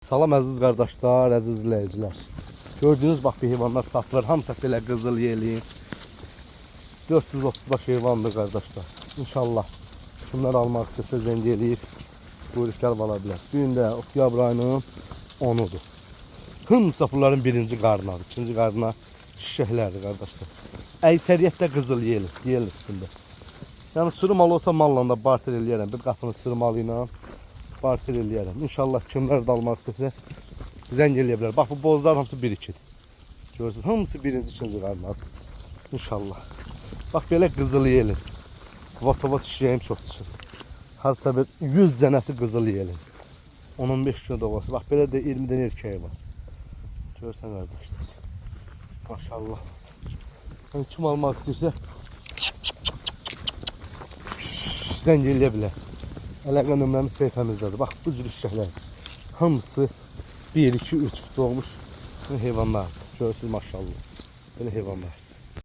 Salam əziz qardaşlar, əziz izləyicilər. Gördüğünüz bax bir heyvanlar satılır. Hamısı belə qızıl yeli. 430 baş heyvandır qardaşlar. İnşallah kimlər almaq istəsə zəng eləyib buyruq gəlib ala bilər. Bu gün də oktyabr ayının 10-udur. Hamısı bunların birinci qarnadır. İkinci qarna şişəklərdir qardaşlar. Əksəriyyətdə qızıl yel üstündə. Yəni sürü mal olsa malla da barter eləyərəm. Bir qapının sürü malı ilə barter eləyərəm. İnşallah kimlər də almaq istəsə zəng eləyə bilər. Bax bu bozlar hamısı 1-2-dir. Görürsünüz, hamısı birinci, ikinci qarnadır. İnşallah. Bax belə qızıl yelin. Vatovat şişəyim çox düşür. Harca bir 100 dənəsi qızıl yelin. 15 gün doğası. Bax belə də 20 dənə erkəyi var. Görürsən qardaşlar. Maşallah. Yəni kim almaq istəyirsə zəng eləyə bilər. Əlaqə nömrəmiz səhifəmizdədir. Bax bu cür şişəklər. Hamısı 1, 2, 3 doğmuş heyvanlar. Görürsünüz maşallah. Belə heyvanlar.